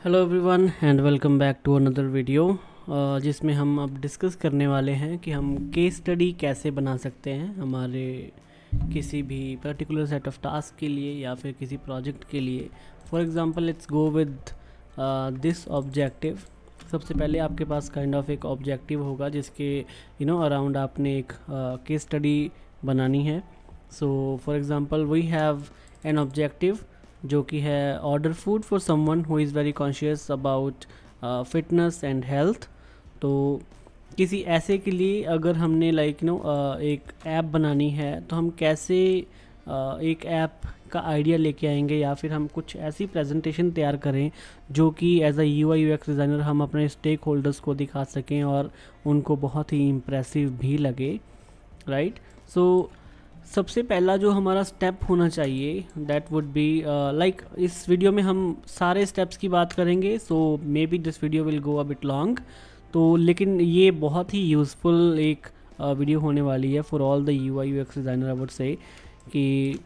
Hello everyone and welcome back to another video जिसमें हम अब डिस्कस करने वाले हैं कि हम केस स्टडी कैसे बना सकते हैं हमारे किसी भी पर्टिकुलर सेट ऑफ टास्क के लिए या फिर किसी प्रोजेक्ट के लिए। For example let's go with this objective. सबसे पहले आपके पास काइंड ऑफ एक ऑब्जेक्टिव होगा जिसके अराउंड आपने एक केस स्टडी बनानी है। So for example we have an objective जो कि है order food for someone who is very conscious about fitness and health. तो किसी ऐसे के लिए अगर हमने एक ऐप बनानी है तो हम कैसे एक ऐप का आइडिया लेके आएंगे या फिर हम कुछ ऐसी प्रेजेंटेशन तैयार करें जो कि as a UI UX designer हम अपने स्टेक होल्डर्स को दिखा सकें और उनको बहुत ही इम्प्रेसिव भी लगे, राइट। सो सबसे पहला जो हमारा स्टेप होना चाहिए दैट वुड बी इस वीडियो में हम सारे स्टेप्स की बात करेंगे, so maybe this video will go a bit long. तो लेकिन ये बहुत ही यूज़फुल एक वीडियो होने वाली है for all the UI UX designer. I would say कि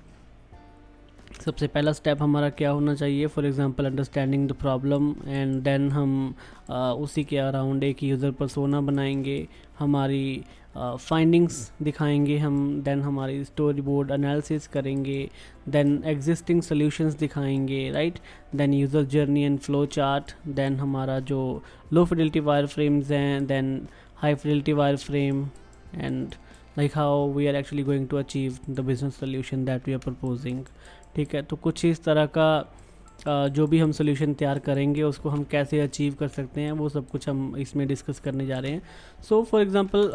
सबसे पहला स्टेप हमारा क्या होना चाहिए, for example understanding the problem and then हम उसी के अराउंड एक यूज़र पर्सोना बनाएंगे, हमारी फाइंडिंग्स दिखाएंगे हम, देन हमारी स्टोरी बोर्ड एनालिसिस करेंगे, देन एग्जिस्टिंग सॉल्यूशंस दिखाएंगे, right. Then user journey and flow chart, then हमारा जो लो फिdelity वायर फ्रेम्स हैं, then high fidelity wireframe and like how we are actually going to achieve the business solution that we are proposing। ठीक है, तो कुछ इस तरह का जो भी हम सोल्यूशन तैयार करेंगे उसको हम कैसे अचीव कर सकते हैं वो सब कुछ हम इसमें डिस्कस करने जा रहे हैं। So for example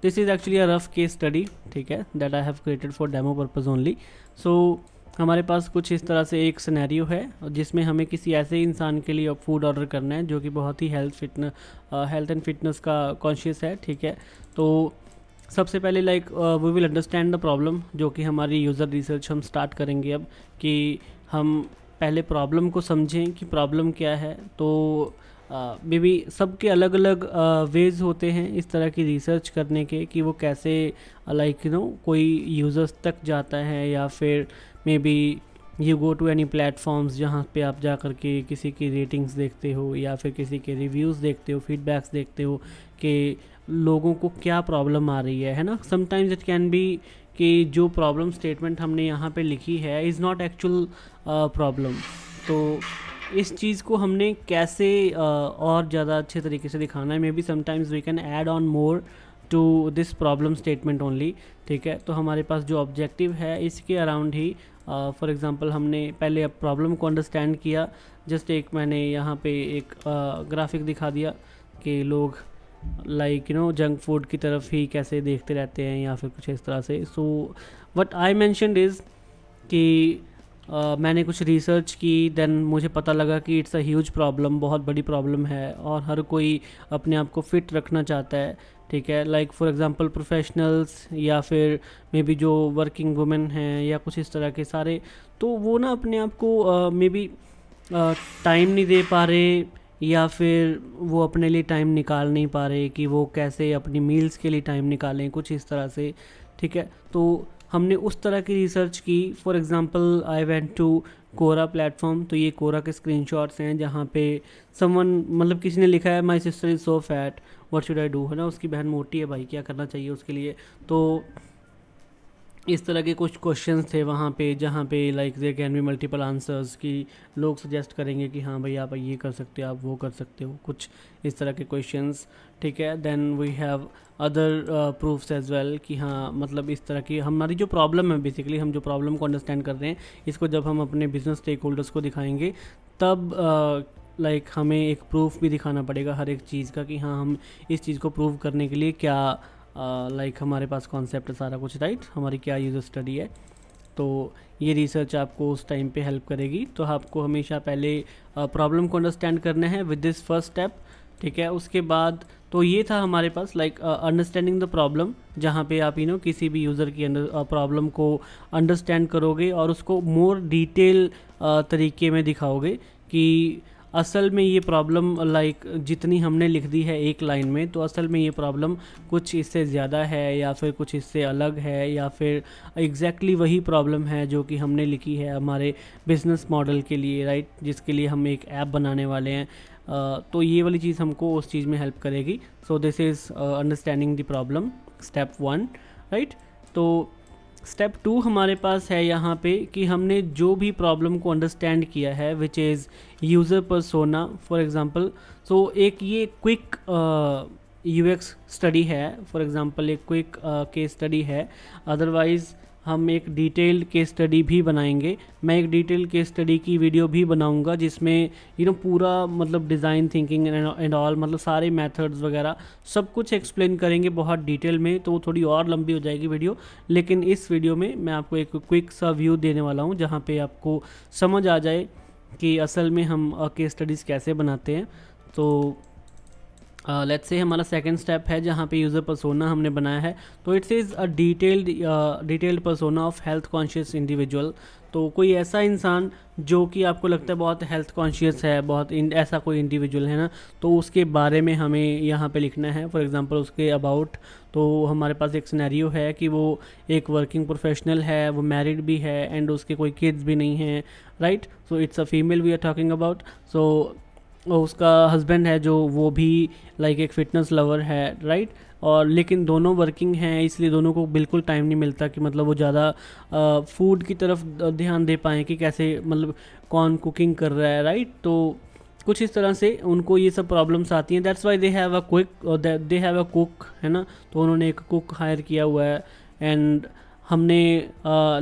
this is actually a rough case study, ठीक है, that I have created for demo purpose only. So हमारे पास कुछ इस तरह से एक सिनेरियो है जिसमें हमें किसी ऐसे इंसान के लिए फूड ऑर्डर करना है जो कि बहुत ही हेल्थ एंड फिटनेस का कॉन्शियस है, ठीक है। तो सबसे पहले we will understand the problem, जो कि हमारी यूज़र रिसर्च हम स्टार्ट करेंगे अब, कि हम पहले प्रॉब्लम को समझें कि प्रॉब्लम क्या है। तो मे बी सबके अलग अलग वेज होते हैं इस तरह की रिसर्च करने के कि वो कैसे कोई यूज़र्स तक जाता है, या फिर maybe you go to any platforms जहाँ पे आप जा कर के किसी की रेटिंग्स देखते हो या फिर किसी के रिव्यूज़ देखते हो, फीडबैक्स देखते हो कि लोगों को क्या प्रॉब्लम आ रही है ना। समटाइम्स इट कैन बी कि जो प्रॉब्लम स्टेटमेंट हमने यहाँ पे लिखी है इज़ नॉट एक्चुअल प्रॉब्लम। तो इस चीज़ को हमने कैसे और ज़्यादा अच्छे तरीके से दिखाना है, maybe sometimes we can add on more to this problem statement only, ठीक है। तो हमारे पास जो ऑब्जेक्टिव है इसके अराउंड ही फॉर एग्ज़ाम्पल हमने पहले अब प्रॉब्लम को अंडरस्टैंड किया। जस्ट एक मैंने यहाँ पे एक ग्राफिक दिखा दिया कि लोग जंक फूड की तरफ ही कैसे देखते रहते हैं या फिर कुछ इस तरह से। So what I mentioned is कि मैंने कुछ रिसर्च की, देन मुझे पता लगा कि इट्स अ ह्यूज प्रॉब्लम, बहुत बड़ी प्रॉब्लम है और हर कोई अपने आप को फिट रखना चाहता है, ठीक है। फॉर एग्जांपल प्रोफेशनल्स या फिर मे बी जो वर्किंग वुमेन हैं या कुछ इस तरह के सारे, तो वो ना अपने आप को मे बी टाइम नहीं दे पा रहे या फिर वो अपने लिए टाइम निकाल नहीं पा रहे कि वो कैसे अपनी मील्स के लिए टाइम निकालें, कुछ इस तरह से, ठीक है। तो हमने उस तरह की रिसर्च की। For example I went to Quora platform, तो ये कोरा के स्क्रीनशॉट्स हैं जहाँ पे किसी ने लिखा है my sister is so fat what should I do, है ना, उसकी बहन मोटी है, भाई क्या करना चाहिए उसके लिए। तो इस तरह के कुछ क्वेश्चंस थे वहाँ पे जहाँ पे there can be multiple answers, कि लोग सजेस्ट करेंगे कि हाँ भाई आप ये कर सकते हो, आप वो कर सकते हो, कुछ इस तरह के क्वेश्चंस, ठीक है। Then we have other proofs as well कि हाँ इस तरह की हमारी जो प्रॉब्लम है, बेसिकली हम जो प्रॉब्लम को अंडरस्टैंड कर रहे हैं, इसको जब हम अपने बिजनेस स्टेक होल्डर्स को दिखाएंगे तब हमें एक प्रूफ भी दिखाना पड़ेगा हर एक चीज़ का कि हाँ हम इस चीज़ को प्रूव करने के लिए क्या हमारे पास कॉन्सेप्ट है, सारा कुछ, राइट, हमारी क्या यूज़र स्टडी है। तो ये रिसर्च आपको उस टाइम पे हेल्प करेगी। तो आपको हमेशा पहले प्रॉब्लम को अंडरस्टैंड करना है विद दिस फर्स्ट स्टेप, ठीक है। उसके बाद तो ये था हमारे पास अंडरस्टैंडिंग द प्रॉब्लम, जहाँ पे आप किसी भी यूज़र की प्रॉब्लम को अंडरस्टैंड करोगे और उसको मोर डिटेल तरीके में दिखाओगे कि असल में ये प्रॉब्लम लाइक जितनी हमने लिख दी है एक लाइन में, तो असल में ये प्रॉब्लम कुछ इससे ज़्यादा है या फिर कुछ इससे अलग है, या फिर एग्जैक्टली वही प्रॉब्लम है जो कि हमने लिखी है हमारे बिजनेस मॉडल के लिए, राइट, जिसके लिए हम एक ऐप बनाने वाले हैं। तो ये वाली चीज़ हमको उस चीज़ में हेल्प करेगी। So this is understanding the problem, step 1, right. तो स्टेप 2 हमारे पास है यहाँ पे कि हमने जो भी प्रॉब्लम को अंडरस्टैंड किया है, which is user persona for example. So एक ये क्विक यूएक्स स्टडी है, फॉर एग्जांपल एक क्विक केस स्टडी है। अदरवाइज़ हम एक डिटेल्ड केस स्टडी भी बनाएंगे। मैं एक डिटेल्ड केस स्टडी की वीडियो भी बनाऊंगा जिसमें पूरा मतलब डिज़ाइन थिंकिंग एंड ऑल, मतलब सारे मेथड्स वगैरह सब कुछ एक्सप्लेन करेंगे बहुत डिटेल में, तो थोड़ी और लंबी हो जाएगी वीडियो। लेकिन इस वीडियो में मैं आपको एक क्विक सा व्यू देने वाला हूँ जहाँ पे आपको समझ आ जाए कि असल में हम केस स्टडीज़ कैसे बनाते हैं। तो लेट्स से हमारा सेकंड स्टेप है जहाँ पे यूज़र पर्सोना हमने बनाया है। तो it's is a detailed persona of health conscious individual. तो कोई ऐसा इंसान जो कि आपको लगता है बहुत हेल्थ कॉन्शियस है, बहुत ऐसा कोई इंडिविजुअल है ना, तो उसके बारे में हमें यहाँ पे लिखना है। फॉर एग्जांपल उसके अबाउट, तो हमारे पास एक सिनेरियो है कि वो एक वर्किंग प्रोफेशनल है, वो मैरिड भी है एंड उसके कोई किड्स भी नहीं हैं, right. So it's a female we are talking about. So उसका हस्बैंड है जो वो भी लाइक एक फ़िटनेस लवर है, राइट। और लेकिन दोनों वर्किंग हैं, इसलिए दोनों को बिल्कुल टाइम नहीं मिलता कि मतलब वो ज़्यादा फूड की तरफ ध्यान दे पाएँ कि कैसे मतलब कौन कुकिंग कर रहा है, राइट। तो कुछ इस तरह से उनको ये सब प्रॉब्लम्स आती हैं। That's why they have a cook, है ना। तो उन्होंने एक कुक हायर किया हुआ है एंड हमने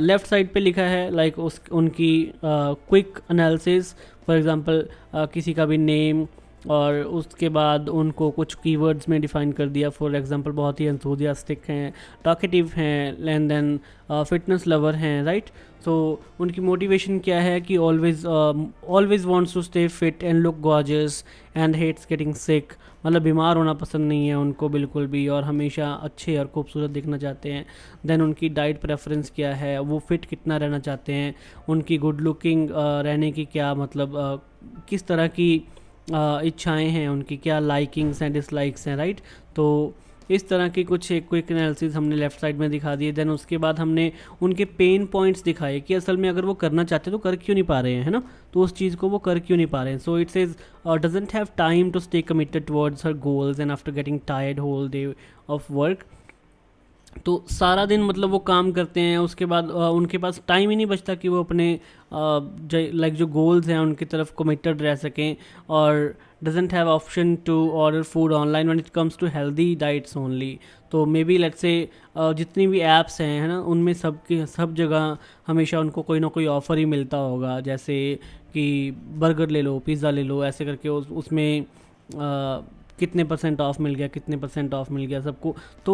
लेफ़्ट साइड पे लिखा है लाइक उनकी क्विक एनालिसिस। फॉर एग्जांपल किसी का भी नेम और उसके बाद उनको कुछ कीवर्ड्स में डिफ़ाइन कर दिया। फॉर एग्जांपल बहुत ही एंथुसियास्टिक हैं, टॉकेटिव हैं एंड देन फिटनेस लवर हैं, राइट। सो उनकी मोटिवेशन क्या है कि always wants to stay fit and look gorgeous and hates getting sick. मतलब बीमार होना पसंद नहीं है उनको बिल्कुल भी, और हमेशा अच्छे और खूबसूरत दिखना चाहते हैं। देन उनकी डाइट प्रेफरेंस क्या है, वो फिट कितना रहना चाहते हैं, उनकी गुड लुकिंग रहने की क्या मतलब किस तरह की इच्छाएं हैं उनकी, क्या लाइकिंग्स एंड डिसलाइक्स हैं, राइट। तो इस तरह की कुछ एक क्विक एनालिसिस हमने लेफ़्ट साइड में दिखा दिए। देन उसके बाद हमने उनके पेन पॉइंट्स दिखाए कि असल में अगर वो करना चाहते तो कर क्यों नहीं पा रहे हैं, है ना। तो उस चीज़ को वो कर क्यों नहीं पा रहे हैं। So it says doesn't have time to stay committed towards her goals and after getting tired whole day of work. तो सारा दिन मतलब वो काम करते हैं, उसके बाद उनके पास टाइम ही नहीं बचता कि वो अपने लाइक जो गोल्स हैं उनकी तरफ कमिटेड रह सकें। और doesn't have option to order food online when it comes to healthy diets only. तो मे बी लेट्स से जितनी भी ऐप्स हैं, है ना, उनमें सब जगह हमेशा उनको कोई ना कोई ऑफ़र ही मिलता होगा, जैसे कि बर्गर ले लो, पिज़्ज़ा ले लो, ऐसे करके उसमें कितने % ऑफ मिल गया, कितने % ऑफ मिल गया सबको। तो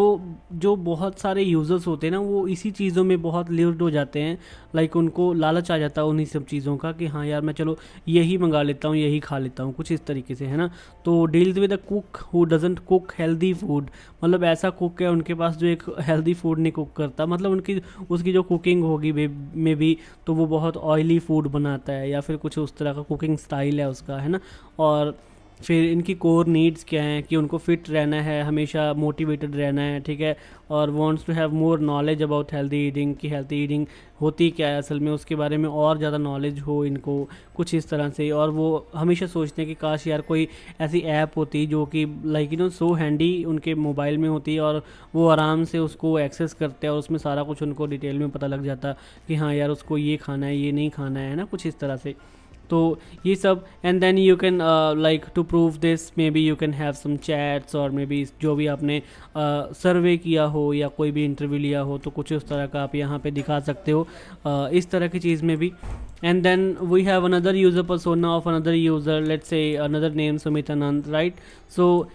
जो बहुत सारे यूज़र्स होते हैं ना, वो इसी चीज़ों में बहुत लिव्ड हो जाते हैं। लाइक उनको लालच आ जाता है उन्हीं सब चीज़ों का कि हाँ यार मैं चलो यही मंगा लेता हूँ, यही खा लेता हूँ, कुछ इस तरीके से, है ना। तो deals with a cook who doesn't cook healthy food, मतलब ऐसा कुक है उनके पास जो एक हेल्दी फूड नहीं कुक करता, मतलब उसकी जो कुकिंग होगी मे बी तो वो बहुत ऑयली फूड बनाता है या फिर कुछ उस तरह का कुकिंग स्टाइल है उसका, है ना। और फिर इनकी कोर नीड्स क्या हैं कि उनको फिट रहना है, हमेशा मोटिवेटेड रहना है, ठीक है। और wants to have more knowledge about healthy eating, कि हेल्दी ईटिंग होती क्या है असल में, उसके बारे में और ज़्यादा नॉलेज हो इनको, कुछ इस तरह से। और वो हमेशा सोचते हैं कि काश यार कोई ऐसी ऐप होती जो कि लाइक सो हैंडी उनके मोबाइल में होती और वो आराम से उसको एक्सेस करते हैं और उसमें सारा कुछ उनको डिटेल में पता लग जाता कि हाँ यार उसको ये खाना है, ये नहीं खाना है ना, कुछ इस तरह से। तो ये सब and then you can like to prove this maybe you can have some chats, और मे बी जो भी आपने सर्वे किया हो या कोई भी इंटरव्यू लिया हो तो कुछ उस तरह का आप यहाँ पे दिखा सकते हो इस तरह की चीज़ में भी। And then we have another user persona of another user, let's say another name Sumit Anand, right. So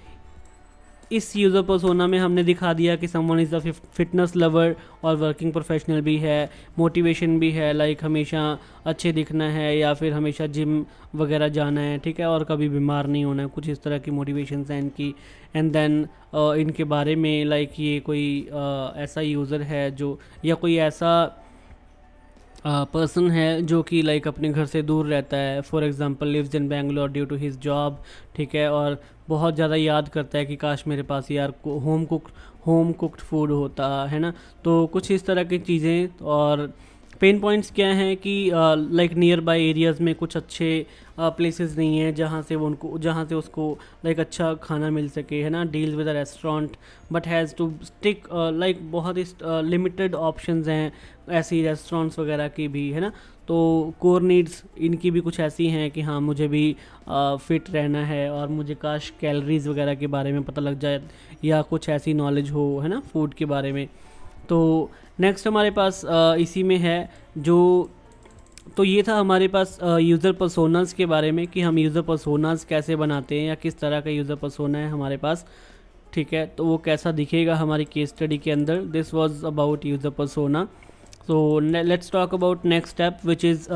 इस यूज़र पर्सोना में हमने दिखा दिया कि someone is a fitness lover और वर्किंग प्रोफेशनल भी है, मोटिवेशन भी है, लाइक हमेशा अच्छे दिखना है या फिर हमेशा जिम वगैरह जाना है, ठीक है, और कभी बीमार नहीं होना है, कुछ इस तरह की मोटिवेशंस हैं इनकी। एंड देन इनके बारे में लाइक ये कोई ऐसा यूज़र है जो, या कोई ऐसा पर्सन है जो कि लाइक अपने घर से दूर रहता है, for example lives in Bangalore due to his job, ठीक है, और बहुत ज़्यादा याद करता है कि काश मेरे पास यार होम कुक्ड फूड होता है ना। तो कुछ इस तरह की चीज़ें। और पेन पॉइंट्स क्या हैं कि लाइक नियर बाय एरियाज़ में कुछ अच्छे प्लेसेस नहीं हैं जहाँ से उसको लाइक अच्छा खाना मिल सके, है ना। Deals with a restaurant but has to stick like बहुत ही लिमिटेड ऑप्शंस हैं ऐसी रेस्टोरेंट्स वगैरह की भी, है ना। तो कोर नीड्स इनकी भी कुछ ऐसी हैं कि हाँ मुझे भी फिट रहना है और मुझे काश कैलोरीज वगैरह के बारे में पता लग जाए या कुछ ऐसी नॉलेज हो, है ना, फूड के बारे में। तो नेक्स्ट हमारे पास इसी में है जो, तो ये था हमारे पास यूज़र पर्सोनास के बारे में कि हम यूज़र पर्सोनास कैसे बनाते हैं या किस तरह का यूज़र पर्सोना है हमारे पास, ठीक है। तो वो कैसा दिखेगा हमारी केस स्टडी के अंदर। This was about user persona. So let's talk about next step which is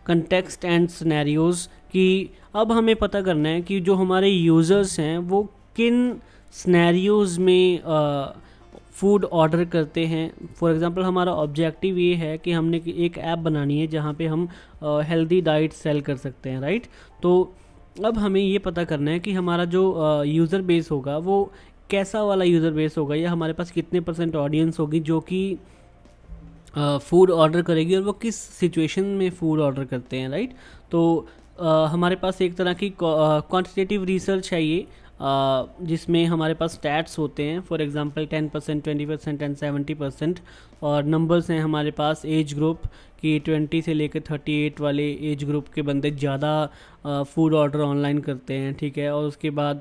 context and scenarios, कि अब हमें पता करना है कि जो हमारे यूज़र्स हैं वो किन सिनेरियोज़ में फूड ऑर्डर करते हैं। फॉर एग्ज़ाम्पल हमारा ऑब्जेक्टिव ये है कि हमने एक ऐप बनानी है जहाँ पे हम हेल्दी डाइट सेल कर सकते हैं, राइट। तो अब हमें ये पता करना है कि हमारा जो यूज़र बेस होगा वो कैसा वाला यूज़र बेस होगा, या हमारे पास कितने % ऑडियंस होगी जो कि फूड ऑर्डर करेगी और वो किस सिचुएशन में फूड ऑर्डर करते हैं, राइट। तो हमारे पास एक तरह की क्वांटिटेटिव रिसर्च है ये, जिसमें हमारे पास स्टैट्स होते हैं, फॉर एग्जांपल 10%, 20% एंड 70%। और नंबर्स हैं हमारे पास एज ग्रुप कि 20 से लेकर 38 वाले एज ग्रुप के बंदे ज़्यादा फूड ऑर्डर ऑनलाइन करते हैं, ठीक है। और उसके बाद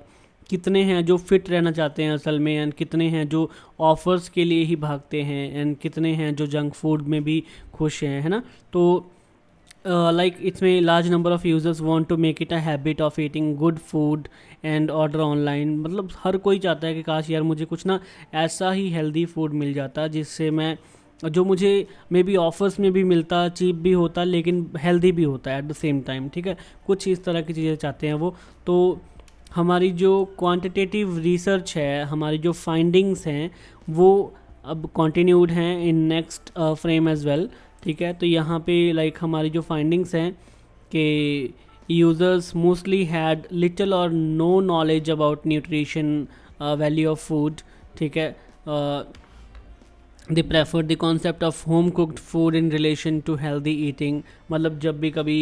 कितने हैं जो फिट रहना चाहते हैं असल में, एंड कितने हैं जो ऑफ़र्स के लिए ही भागते हैं, एंड कितने हैं जो जंक फूड में भी खुश हैं, है ना। तो लाइक इसमें large number of users want to make it a habit of eating good food and order online. मतलब हर कोई चाहता है कि काश यार मुझे कुछ ना ऐसा ही हेल्दी फूड मिल जाता जिससे मैं, जो मुझे मे बी ऑफर्स में भी मिलता, चीप भी होता लेकिन हेल्दी भी होता है एट द सेम टाइम, ठीक है। कुछ इस तरह की चीज़ें चाहते हैं वो। तो हमारी जो क्वांटिटेटिव रिसर्च है, हमारी जो फाइंडिंग्स हैं वो अब कंटिन्यूड हैं in next frame as well, ठीक है। तो यहाँ पे लाइक हमारी जो फाइंडिंग्स हैं कि users mostly had little or no knowledge about nutrition value of food, ठीक है। They prefer the concept of home cooked food in relation to healthy eating. मतलब जब भी कभी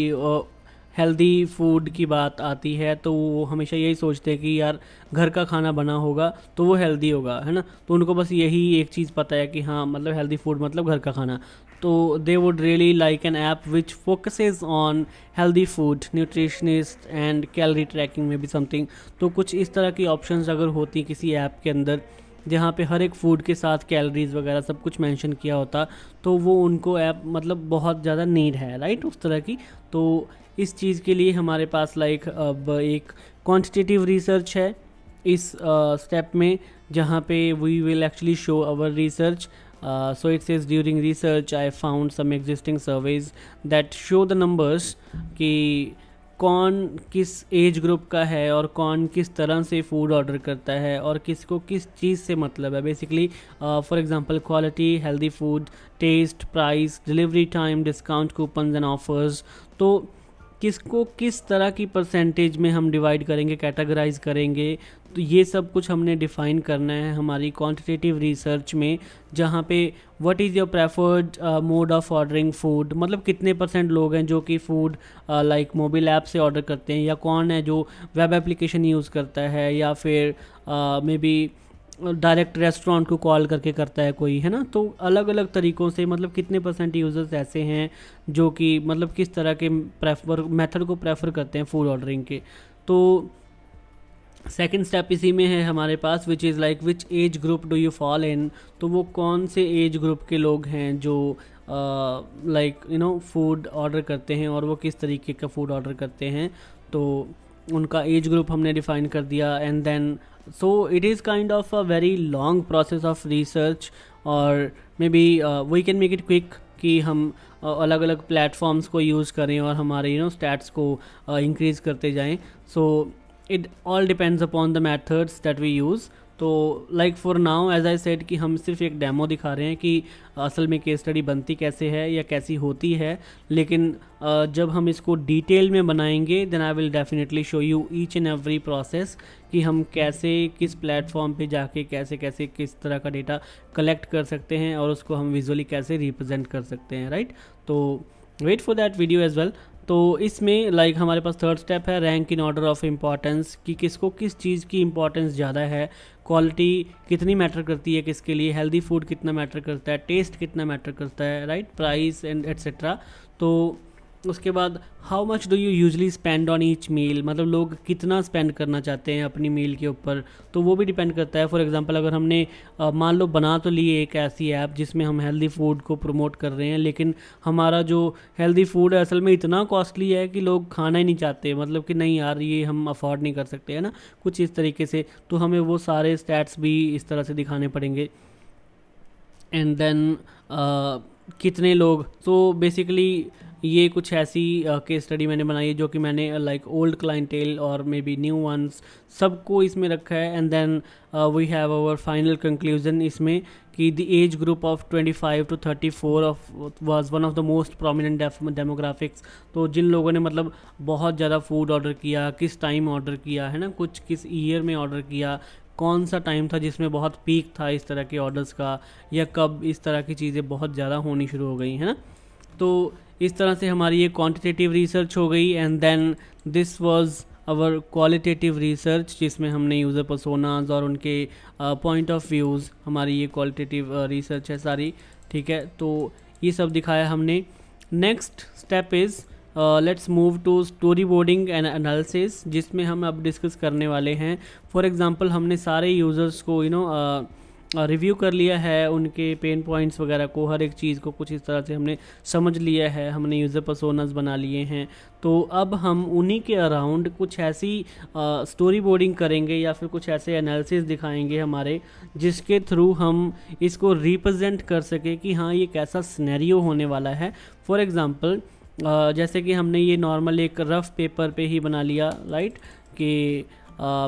हेल्दी फूड की बात आती है तो वो हमेशा यही सोचते हैं कि यार घर का खाना बना होगा तो वो हेल्दी होगा, है ना। तो उनको बस यही एक चीज़ पता है कि हाँ मतलब हेल्दी फूड मतलब घर का खाना। तो they would really like an app which focuses on healthy food, nutritionist and calorie tracking में भी समथिंग। तो कुछ इस तरह की ऑप्शंस अगर होती किसी ऐप के अंदर जहाँ पे हर एक फूड के साथ कैलोरीज वगैरह सब कुछ मेंशन किया होता, तो वो उनको ऐप मतलब बहुत ज़्यादा नीड है, राइट, उस तरह की। तो इस चीज़ के लिए हमारे पास लाइक अब एक क्वांटिटेटिव रिसर्च है इस स्टेप में, जहाँ पे we will actually show our research. So it says during research I found some existing surveys that show the numbers कि कौन किस एज ग्रुप का है और कौन किस तरह से फूड ऑर्डर करता है और किसको किस चीज़ से मतलब है basically. For example quality, healthy food, taste, price, delivery time, discount coupons and offers. तो किसको किस तरह की परसेंटेज में हम डिवाइड करेंगे, कैटेगराइज करेंगे, तो ये सब कुछ हमने डिफ़ाइन करना है हमारी क्वांटिटेटिव रिसर्च में, जहाँ पे what is your preferred mode of ordering food, मतलब कितने % लोग हैं जो कि फ़ूड लाइक मोबाइल ऐप से ऑर्डर करते हैं, या कौन है जो वेब एप्लीकेशन यूज़ करता है, या फिर मे बी डायरेक्ट रेस्टोरेंट को कॉल करके करता है कोई, है ना। तो अलग अलग तरीक़ों से मतलब कितने % यूज़र्स ऐसे हैं जो कि मतलब किस तरह के मेथड को प्रेफर करते हैं फूड ऑर्डरिंग के। तो सेकंड स्टेप इसी में है हमारे पास, which is like which age group do you fall in. तो वो कौन से एज ग्रुप के लोग हैं जो like you know food order करते हैं और वो किस तरीके का फूड ऑर्डर करते हैं। तो उनका एज ग्रुप हमने डिफ़ाइन कर दिया, and then so it is kind of a very long process of research, और maybe we can make it quick कि हम अलग अलग प्लेटफॉर्म्स को यूज़ करें और हमारे स्टैट्स को इंक्रीज़ करते जाएं। So it all depends upon the methods that we use. तो तो like for now as I said कि हम सिर्फ एक डेमो दिखा रहे हैं कि असल में केस स्टडी बनती कैसे है या कैसी होती है, लेकिन जब हम इसको डिटेल में बनाएंगे then I will definitely show you each and every process कि हम कैसे किस प्लेटफॉर्म पे जाके कैसे कैसे किस तरह का डेटा कलेक्ट कर सकते हैं और उसको हम विजुअली कैसे रिप्रेजेंट कर सकते हैं, राइट। तो wait for that video as well. तो इसमें लाइक हमारे पास थर्ड स्टेप है rank in order of importance कि किसको किस चीज़ की इम्पॉर्टेंस ज़्यादा है, क्वालिटी कितनी मैटर करती है किसके लिए, हेल्दी फूड कितना मैटर करता है, टेस्ट कितना मैटर करता है, राइट, प्राइस एंड एट्सेट्रा। तो उसके बाद how much do you usually spend on each meal, मतलब लोग कितना स्पेंड करना चाहते हैं अपनी मील के ऊपर, तो वो भी डिपेंड करता है। फॉर एग्जांपल अगर हमने मान लो बना तो लिए एक ऐसी ऐप जिसमें हम हेल्दी फूड को प्रमोट कर रहे हैं, लेकिन हमारा जो हेल्दी फूड है असल में इतना कॉस्टली है कि लोग खाना ही नहीं चाहते, मतलब कि नहीं यार ये हम अफोर्ड नहीं कर सकते, है ना, कुछ इस तरीके से। तो हमें वो सारे स्टैट्स भी इस तरह से दिखाने पड़ेंगे। एंड देन कितने लोग, तो बेसिकली ये कुछ ऐसी केस स्टडी मैंने बनाई है जो कि मैंने लाइक ओल्ड क्लाइंटेल और मे बी न्यू वंस सबको इसमें रखा है। And then we have our final conclusion इसमें कि the age group of 25 to 34 of was one of the most prominent demographics. तो जिन लोगों ने मतलब बहुत ज़्यादा फूड ऑर्डर किया, किस टाइम ऑर्डर किया, है ना, कुछ किस ईयर में ऑर्डर किया, कौन सा टाइम था जिसमें बहुत पीक था इस तरह के ऑर्डर्स का, या कब इस तरह की चीज़ें बहुत ज़्यादा होनी शुरू हो गई, है ना। तो इस तरह से हमारी ये क्वांटिटेटिव रिसर्च हो गई। And then this was our qualitative research जिसमें हमने यूज़र पर्सोनाज और उनके पॉइंट ऑफ व्यूज़, हमारी ये क्वालिटेटिव रिसर्च है सारी, ठीक है। तो ये सब दिखाया हमने। Next step is let's move to storyboarding and analysis, जिसमें हम अब डिस्कस करने वाले हैं। फॉर एग्जांपल हमने सारे यूज़र्स को रिव्यू कर लिया है, उनके पेन पॉइंट्स वगैरह को, हर एक चीज़ को कुछ इस तरह से हमने समझ लिया है, हमने यूज़र पर्सोनास बना लिए हैं। तो अब हम उन्हीं के अराउंड कुछ ऐसी स्टोरी बोर्डिंग करेंगे या फिर कुछ ऐसे एनालिसिस दिखाएंगे हमारे, जिसके थ्रू हम इसको रिप्रेजेंट कर सके कि हाँ ये कैसा सिनेरियो होने वाला है। फॉर एग्ज़ाम्पल जैसे कि हमने ये नॉर्मल एक रफ़ पेपर पे ही बना लिया, राइट, कि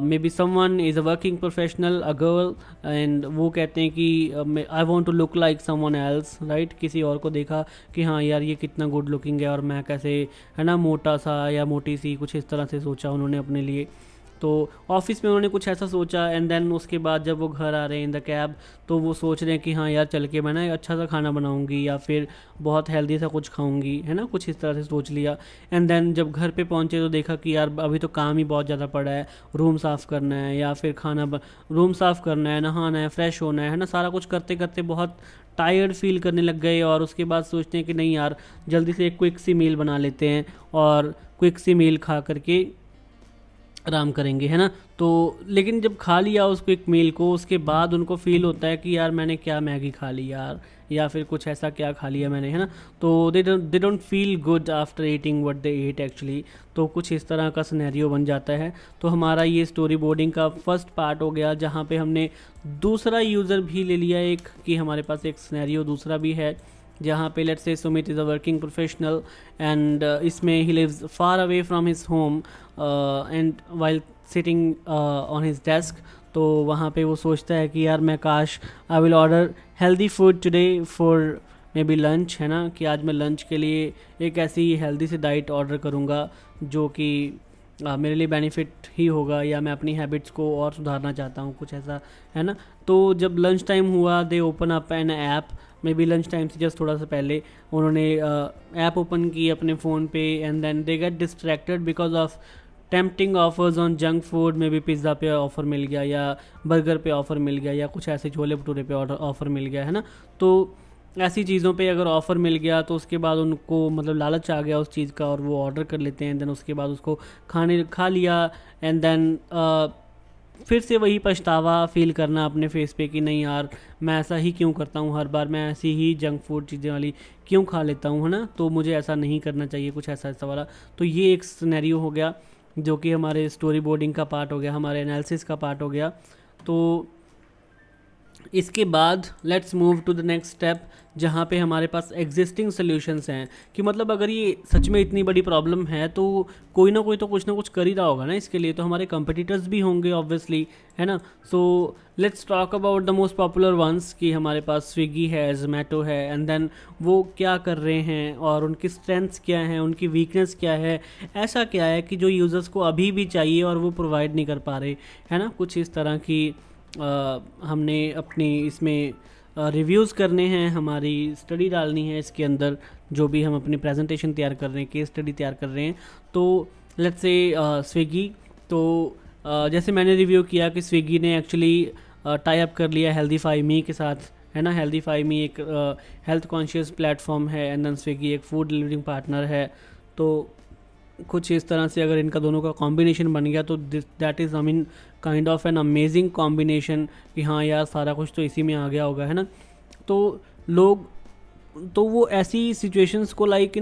maybe someone is a working professional, a girl, and वो कहते हैं कि I want to look like someone else, right, किसी और को देखा कि हाँ यार ये कितना गुड लुकिंग है और मैं कैसे, है ना, मोटा सा या मोटी सी, कुछ इस तरह से सोचा उन्होंने अपने लिए। तो ऑफिस में उन्होंने कुछ ऐसा सोचा। एंड देन उसके बाद जब वो घर आ रहे हैं इन द कैब, तो वो सोच रहे हैं कि हाँ यार चल के मैं ना एक अच्छा सा खाना बनाऊंगी या फिर बहुत हेल्दी सा कुछ खाऊंगी, है ना, कुछ इस तरह से सोच लिया। एंड देन जब घर पे पहुंचे तो देखा कि यार अभी तो काम ही बहुत ज़्यादा पड़ा है, रूम साफ़ करना है या फिर रूम साफ़ करना है, नहाना है, फ्रेश होना है ना, सारा कुछ करते करते बहुत टायर्ड फील करने लग गए। और उसके बाद सोचते हैं कि नहीं यार जल्दी से एक क्विक सी मील बना लेते हैं और क्विक सी मील खा करके आराम करेंगे, है ना। तो लेकिन जब खा लिया उसको एक मील को, उसके बाद उनको फील होता है कि यार मैंने क्या मैगी खा ली यार, या फिर कुछ ऐसा क्या खा लिया मैंने, है ना। तो they don't feel good after eating what they eat actually. तो कुछ इस तरह का सिनेरियो बन जाता है। तो हमारा ये स्टोरी बोर्डिंग का फर्स्ट पार्ट हो गया, जहाँ पे हमने दूसरा यूज़र भी ले लिया एक, कि हमारे पास एक सिनेरियो दूसरा भी है, जहाँ पे let's say Sumit is a working professional and इसमें ही lives far away from his home and while sitting on his desk. तो वहाँ पे वो सोचता है कि यार मैं काश I will order healthy food today for may be lunch, है ना, कि आज मैं लंच के लिए एक ऐसी हेल्दी सी डाइट ऑर्डर करूँगा जो कि मेरे लिए बेनिफिट ही होगा, या मैं अपनी हैबिट्स को और सुधारना चाहता हूँ, कुछ ऐसा, है ना। तो जब लंच टाइम हुआ दे open up an app, may be lunch time से जस्ट थोड़ा सा पहले उन्होंने ऐप ओपन की अपने फ़ोन पे। And then they get distracted because of tempting offers on junk food, में भी पिज़्ज़ा पे ऑफ़र मिल गया या बर्गर पे ऑफ़र मिल गया या कुछ ऐसे छोले भटूरे पे ऑफ़र मिल गया, है ना। तो ऐसी चीज़ों पे अगर ऑफ़र मिल गया तो उसके बाद उनको मतलब लालच आ गया उस चीज़ का और वो ऑर्डर कर लेते हैं। देन उसके बाद उसको खा लिया। एंड देन फिर से वही पछतावा फ़ील करना अपने फेस पे कि नहीं यार मैं ऐसा ही क्यों करता हूँ, हर बार मैं ऐसी ही जंक फूड चीज़ें वाली क्यों खा लेता हूँ, है ना। तो मुझे ऐसा नहीं करना चाहिए, कुछ ऐसा वाला। तो ये एक सिनेरियो हो गया जो कि हमारे स्टोरी बोर्डिंग का पार्ट हो गया, हमारे एनालिसिस का पार्ट हो गया। तो इसके बाद let's move to the next step, जहाँ पे हमारे पास एग्जिस्टिंग सोल्यूशंस हैं कि मतलब अगर ये सच में इतनी बड़ी प्रॉब्लम है तो कोई ना कुछ कर ही रहा होगा ना इसके लिए, तो हमारे कंपटीटर्स भी होंगे ऑब्वियसली, है ना। So let's talk about the most popular ones कि हमारे पास स्विगी है, जोमेटो है, एंड देन वो क्या कर रहे हैं और उनकी स्ट्रेंथ्स क्या हैं, उनकी वीकनेस क्या है, ऐसा क्या है कि जो यूज़र्स को अभी भी चाहिए और वो प्रोवाइड नहीं कर पा रहे, है ना। कुछ इस तरह की हमने अपनी इसमें रिव्यूज़ करने हैं, हमारी स्टडी डालनी है इसके अंदर, जो भी हम अपनी प्रेजेंटेशन तैयार कर रहे हैं, केस स्टडी तैयार कर रहे हैं। तो लेट्स से स्विगी, तो जैसे मैंने रिव्यू किया कि स्विगी ने एक्चुअली टाई अप कर लिया हेल्दीफाई मी के साथ, है ना। हेल्दीफाई मी एक हेल्थ कॉन्शियस प्लेटफॉर्म है एंड देन स्विगी एक फूड डिलीवरिंग पार्टनर है। तो कुछ इस तरह से अगर इनका दोनों का कॉम्बिनेशन बन गया तो that is I mean kind of an amazing combination कि हाँ यार सारा कुछ तो इसी में आ गया होगा, है ना। तो लोग, तो वो ऐसी सिचुएशंस को लाइक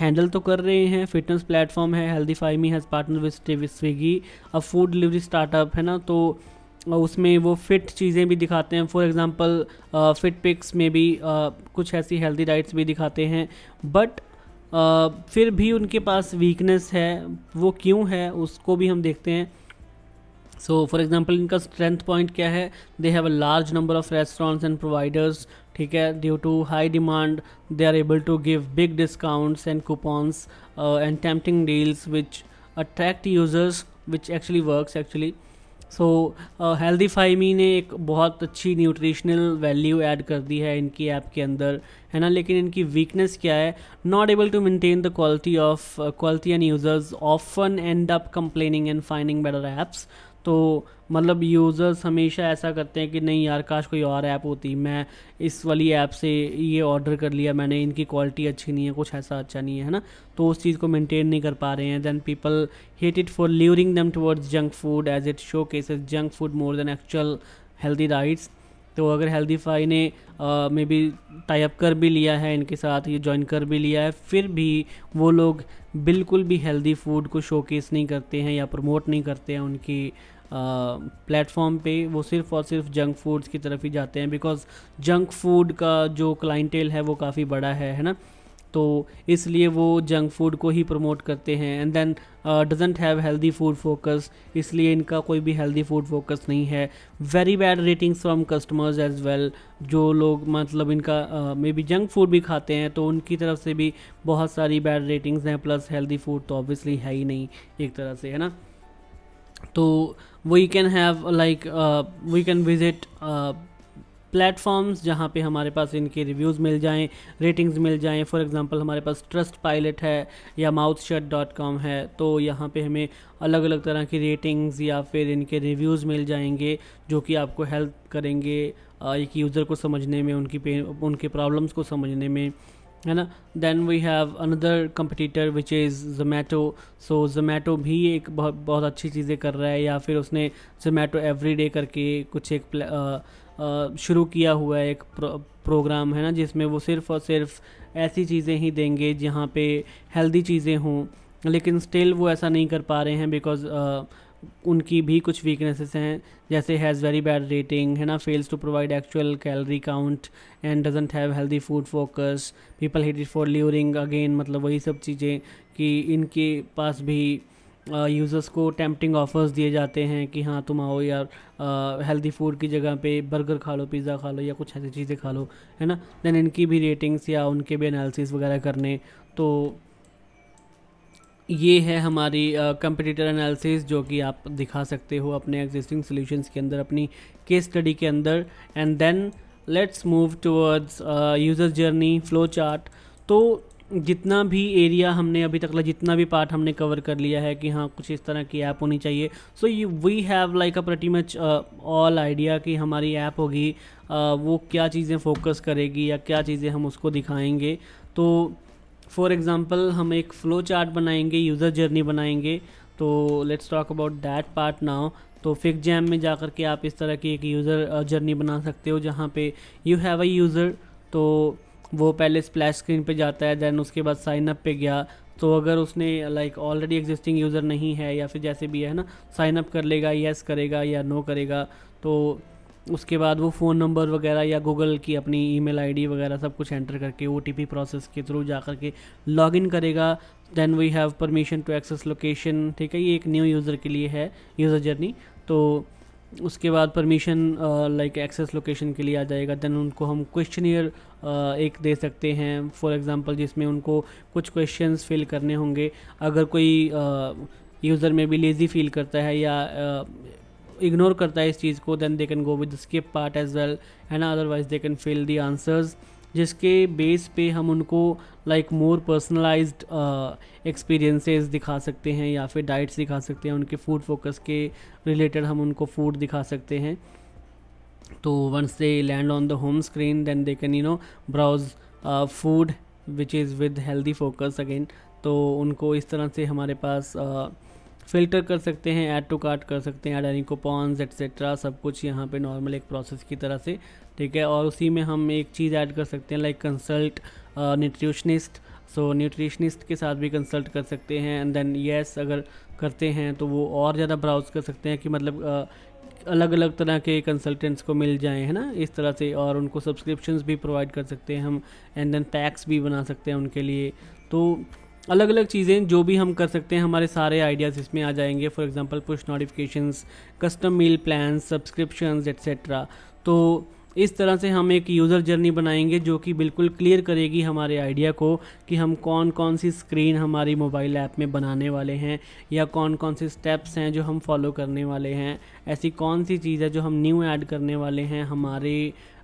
हैंडल तो कर रहे हैं। फिटनेस प्लेटफॉर्म है, healthify me has partner with Swiggy, a food delivery startup, है ना। तो उसमें वो फिट चीज़ें भी दिखाते हैं, फॉर एग्जांपल फिट पिक्स में भी कुछ ऐसी हेल्दी डाइट्स भी दिखाते हैं, बट फिर भी उनके पास वीकनेस है, वो क्यों है उसको भी हम देखते हैं। सो फॉर एग्जांपल इनका स्ट्रेंथ पॉइंट क्या है, they have a large number of restaurants and providers, ठीक है। Due to high demand they are able to give big discounts and coupons and tempting deals which attract users which actually works actually. So HealthifyMe ने एक बहुत अच्छी nutritional value add कर दी है इनकी app के अंदर, है ना। लेकिन इनकी वीकनेस क्या है, not able to maintain the quality and users often end up complaining and finding better apps. तो मतलब यूज़र्स हमेशा ऐसा करते हैं कि नहीं यार काश कोई और ऐप होती, मैं इस वाली ऐप से ये ऑर्डर कर लिया मैंने, इनकी क्वालिटी अच्छी नहीं है, कुछ ऐसा अच्छा नहीं है ना। तो उस चीज़ को मेंटेन नहीं कर पा रहे हैं। Then people hate it for luring them towards junk food as it showcases junk food more than actual healthy diets. तो अगर हेल्दीफाई ने मे बी टाई अप कर भी लिया है इनके साथ, ये ज्वाइन कर भी लिया है, फिर भी वो लोग बिल्कुल भी हेल्दी फूड को शोकेस नहीं करते हैं या प्रमोट नहीं करते हैं उनकी प्लेटफॉर्म पे। वो सिर्फ़ और सिर्फ जंक फूड्स की तरफ ही जाते हैं, बिकॉज जंक फूड का जो क्लाइंटेल है वो काफ़ी बड़ा है ना। तो इसलिए वो जंक फूड को ही प्रमोट करते हैं and then doesn't have healthy food focus, इसलिए इनका कोई भी हेल्दी फूड फोकस नहीं है। Very bad ratings from customers as well, जो लोग मतलब इनका मे बी जंक फूड भी खाते हैं तो उनकी तरफ से भी बहुत सारी बैड रेटिंग्स हैं, प्लस हेल्दी फूड तो ऑब्वियसली है ही नहीं एक तरह से, है ना। तो we can have like we can visit platforms जहाँ पे हमारे पास इनके रिव्यूज़ मिल जाएं, रेटिंग्स मिल जाएं। फॉर एग्जांपल हमारे पास ट्रस्ट पायलट है या माउथशट.com है, तो यहाँ पे हमें अलग अलग तरह की रेटिंग्स या फिर इनके रिव्यूज़ मिल जाएंगे जो कि आपको हेल्प करेंगे एक यूज़र को समझने में, उनके प्रॉब्लम्स को समझने में, है ना। Then we have another competitor which is Zomato. So Zomato भी एक बहुत अच्छी चीज़ें कर रहा है, या फिर उसने जोमेटो एवरीडे करके कुछ एक शुरू किया हुआ है, एक प्रोग्राम, है ना, जिसमें वो सिर्फ़ और सिर्फ ऐसी चीज़ें ही देंगे जहाँ पे हेल्दी चीज़ें हों। लेकिन स्टिल वो ऐसा नहीं कर पा रहे हैं बिकॉज उनकी भी कुछ वीकनेसेस हैं, जैसे हैज़ वेरी बैड रेटिंग, है ना, fails to provide actual calorie count and doesn't have healthy food focus, people hate it for luring, again मतलब वही सब चीज़ें कि इनके पास भी यूज़र्स को टेम्पटिंग ऑफर्स दिए जाते हैं कि हाँ तुम आओ यार हेल्दी फूड की जगह पे बर्गर खा लो, पिज़्ज़ा खा लो या कुछ ऐसी चीज़ें खा लो, है ना। देन इनकी भी रेटिंग्स या उनके भी एनालिसिस वगैरह करने। तो ये है हमारी कंपटीटर एनालिसिस जो कि आप दिखा सकते हो अपने एग्जिस्टिंग सॉल्यूशंस के अंदर, अपनी केस स्टडी के अंदर। And then let's move towards user journey flow chart. तो जितना भी एरिया हमने अभी तक, जितना भी पार्ट हमने कवर कर लिया है कि हाँ कुछ इस तरह की ऐप होनी चाहिए। So we have like a pretty much all idea कि हमारी ऐप होगी वो क्या चीज़ें फोकस करेगी या क्या चीज़ें हम उसको दिखाएंगे। तो फॉर एग्ज़ाम्पल हम एक फ़्लो चार्ट बनाएंगे, यूज़र जर्नी बनाएंगे। तो let's talk about that part now. तो फिग जैम में जाकर के आप इस तरह की एक यूज़र जर्नी बना सकते हो जहाँ पे यू हैव अ यूज़र, तो वो पहले स्प्लैश स्क्रीन पे जाता है, देन उसके बाद साइन अप पे गया। तो अगर उसने लाइक ऑलरेडी एग्जिस्टिंग यूज़र नहीं है या फिर जैसे भी है ना, साइन अप कर लेगा, येस करेगा या नो करेगा। तो उसके बाद वो फ़ोन नंबर वगैरह या गूगल की अपनी ईमेल आईडी वगैरह सब कुछ एंटर करके ओटीपी प्रोसेस के थ्रू जा करके लॉगिन करेगा। Then we have permission to access location, ठीक है, ये एक न्यू यूज़र के लिए है यूज़र जर्नी। तो उसके बाद परमिशन लाइक एक्सेस लोकेशन के लिए आ जाएगा। देन उनको हम क्वेश्चनियर एक दे सकते हैं फॉर एग्जांपल, जिसमें उनको कुछ क्वेश्चंस फिल करने होंगे। अगर कोई यूज़र में भी लेज़ी फील करता है या इग्नोर करता है इस चीज़ को, then they can go with skip part as well, है ना। Otherwise they can fill the answers, जिसके बेस पे हम उनको लाइक मोर पर्सनलाइज्ड एक्सपीरियंसेस दिखा सकते हैं या फिर डाइट्स दिखा सकते हैं। उनके फूड फोकस के रिलेटेड हम उनको फूड दिखा सकते हैं। तो once they land on the home screen then they can browse food which is with healthy focus again. तो उनको इस तरह से हमारे पास फ़िल्टर कर सकते हैं, ऐड टू कार्ट कर सकते हैं, ऐड एनी कूपन्स एट्सेट्रा, सब कुछ यहाँ पे नॉर्मल एक प्रोसेस की तरह से, ठीक है। और उसी में हम एक चीज़ ऐड कर सकते हैं लाइक कंसल्ट न्यूट्रिशनिस्ट। सो न्यूट्रिशनिस्ट के साथ भी कंसल्ट कर सकते हैं। एंड देन येस अगर करते हैं तो वो और ज़्यादा ब्राउज कर सकते हैं कि मतलब अलग अलग तरह के कंसल्टेंट्स को मिल जाएं, है ना, इस तरह से। और उनको सब्सक्रिप्शंस भी प्रोवाइड कर सकते हैं हम, एंड देन पैक्स भी बना सकते हैं उनके लिए। तो अलग अलग चीज़ें जो भी हम कर सकते हैं, हमारे सारे आइडियाज़ इसमें आ जाएंगे। For example push notifications, custom meal plans, subscriptions etcetera. तो इस तरह से हम एक यूज़र जर्नी बनाएंगे जो कि बिल्कुल क्लियर करेगी हमारे आइडिया को कि हम कौन कौन सी स्क्रीन हमारी मोबाइल ऐप में बनाने वाले हैं, या कौन कौन से स्टेप्स हैं जो हम फॉलो करने वाले हैं, ऐसी कौन सी चीज़ है जो हम न्यू ऐड करने वाले हैं हमारे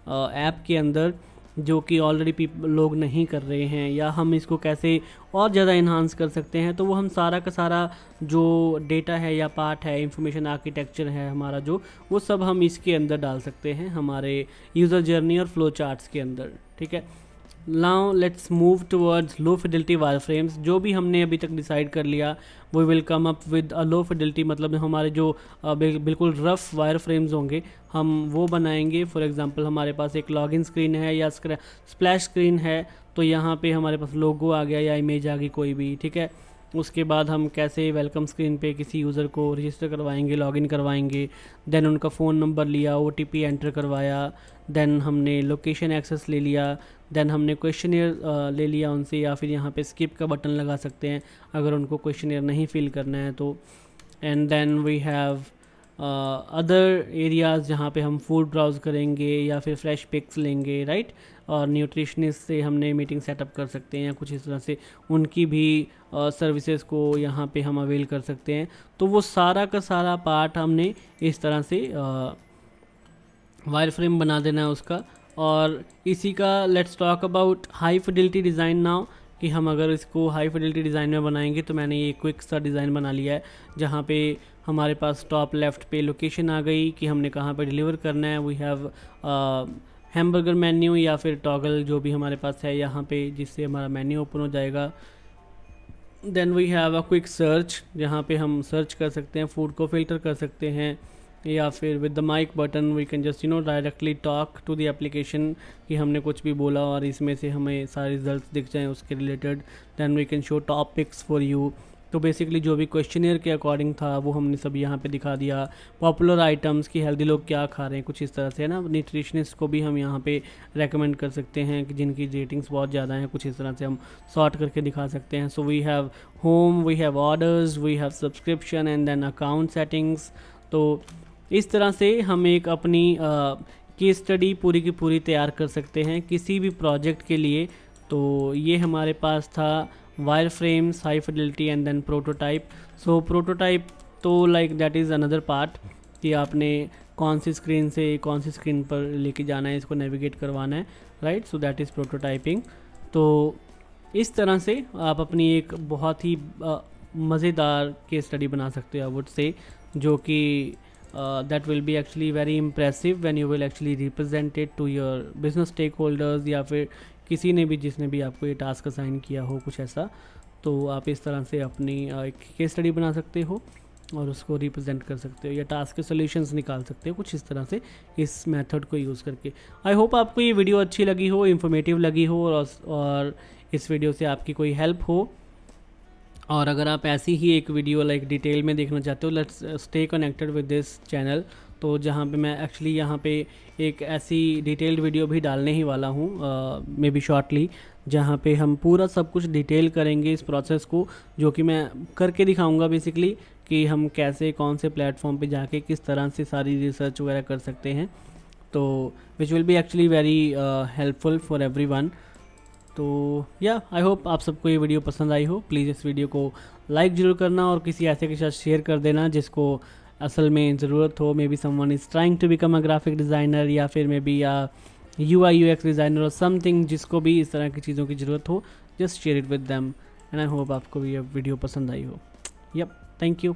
ऐप के अंदर जो कि ऑलरेडी लोग नहीं कर रहे हैं, या हम इसको कैसे और ज़्यादा इन्हांस कर सकते हैं। तो वो हम सारा का सारा जो डेटा है या पार्ट है, इंफॉर्मेशन आर्किटेक्चर है हमारा जो, वो सब हम इसके अंदर डाल सकते हैं हमारे यूज़र जर्नी और फ्लो चार्ट्स के अंदर, ठीक है। Now let's move towards low fidelity wireframes. जो भी हमने अभी तक डिसाइड कर लिया, वो will come up with a low fidelity, मतलब हमारे जो बिल्कुल रफ वायर फ्रेम्स होंगे हम वो बनाएंगे। फॉर एग्जांपल हमारे पास एक लॉगिन स्क्रीन है या स्प्लैश स्क्रीन है, तो यहाँ पे हमारे पास लोगो आ गया या इमेज आ गई कोई भी, ठीक है। उसके बाद हम कैसे वेलकम स्क्रीन पे किसी यूज़र को रजिस्टर करवाएंगे, लॉगिन करवाएंगे, देन उनका फ़ोन नंबर लिया, ओटीपी एंटर करवाया, देन हमने लोकेशन एक्सेस ले लिया, देन हमने क्वेश्चनियर ले लिया उनसे, या फिर यहाँ पे स्किप का बटन लगा सकते हैं अगर उनको क्वेश्चनियर नहीं फिल करना है तो। And then we have other areas जहाँ पे हम फूड ब्राउज़ करेंगे या फिर फ्रेश पिक्स लेंगे, राइट। और न्यूट्रिशनिस्ट से हमने मीटिंग सेटअप कर सकते हैं या कुछ इस तरह से उनकी भी सर्विसेज को यहाँ पे हम अवेल कर सकते हैं। तो वो सारा का सारा पार्ट हमने इस तरह से वायर फ्रेम बना देना है उसका। और इसी का let's talk about high fidelity design now, कि हम अगर इसको हाई फिdelity डिज़ाइन में बनाएंगे तो मैंने ये क्विक सा डिज़ाइन बना लिया है जहाँ पे हमारे पास टॉप लेफ़्ट पे लोकेशन आ गई कि हमने कहाँ पे डिलीवर करना है। वी हैव हैमबर्गर मेन्यू या फिर टॉगल जो भी हमारे पास है यहाँ पे, जिससे हमारा मेन्यू ओपन हो जाएगा। Then we have a quick search जहाँ पे हम सर्च कर सकते हैं, फूड को फिल्टर कर सकते हैं, या फिर with the mic button we can just directly talk to the application कि हमने कुछ भी बोला और इसमें से हमें सारे रिजल्ट्स दिख जाएं उसके related. Then we can show topics for you. तो बेसिकली जो भी क्वेश्चनियर के अकॉर्डिंग था वो हमने सब यहाँ पे दिखा दिया। पॉपुलर आइटम्स की हेल्दी लोग क्या खा रहे हैं, कुछ इस तरह से, है ना। न्यूट्रिशनिस्ट को भी हम यहाँ पे रेकमेंड कर सकते हैं कि जिनकी रेटिंग्स बहुत ज़्यादा हैं, कुछ इस तरह से हम सॉर्ट करके दिखा सकते हैं। So we have home, we have orders, we have subscription and then account settings. तो इस तरह से हम एक अपनी केस स्टडी पूरी की पूरी तैयार कर सकते हैं किसी भी प्रोजेक्ट के लिए। तो ये हमारे पास था wireframes, high fidelity and then prototype. So prototype तो like that is another part कि आपने कौन सी स्क्रीन से कौन सी स्क्रीन पर लेके जाना है, इसको नेविगेट करवाना है, right. So that is prototyping. तो इस तरह से आप अपनी एक बहुत ही मज़ेदार केस स्टडी बना सकते हो, आई वुड से, जो कि that will be actually very impressive when you will actually represent it to your business stakeholders, या फिर किसी ने भी जिसने भी आपको ये टास्क असाइन किया हो कुछ ऐसा। तो आप इस तरह से अपनी एक केस स्टडी बना सकते हो और उसको रिप्रेजेंट कर सकते हो या टास्क के सॉल्यूशंस निकाल सकते हो कुछ इस तरह से इस मेथड को यूज़ करके। आई होप आपको ये वीडियो अच्छी लगी हो, इन्फॉर्मेटिव लगी हो और इस वीडियो से आपकी कोई हेल्प हो। और अगर आप ऐसी ही एक वीडियो लाइक डिटेल में देखना चाहते हो, let's stay connected with this channel, तो जहाँ पे मैं एक्चुअली यहाँ पे एक ऐसी डिटेल्ड वीडियो भी डालने ही वाला हूँ मे बी शॉर्टली, जहाँ पे हम पूरा सब कुछ डिटेल करेंगे इस प्रोसेस को, जो कि मैं करके दिखाऊंगा बेसिकली कि हम कैसे कौन से प्लेटफॉर्म पे जाके किस तरह से सारी रिसर्च वगैरह कर सकते हैं, तो which will be actually very helpful for everyone. तो या आई होप आप सबको ये वीडियो पसंद आई हो। प्लीज़ इस वीडियो को लाइक ज़रूर करना और किसी ऐसे के साथ शेयर कर देना जिसको असल में ज़रूरत हो। Maybe someone is trying to become a graphic designer, या फिर मे बी या UI UX डिज़ाइनर और समथिंग, जिसको भी इस तरह की चीज़ों की ज़रूरत हो, just share it with them. And I hope आपको भी ये वीडियो पसंद आई हो। Yup, thank you.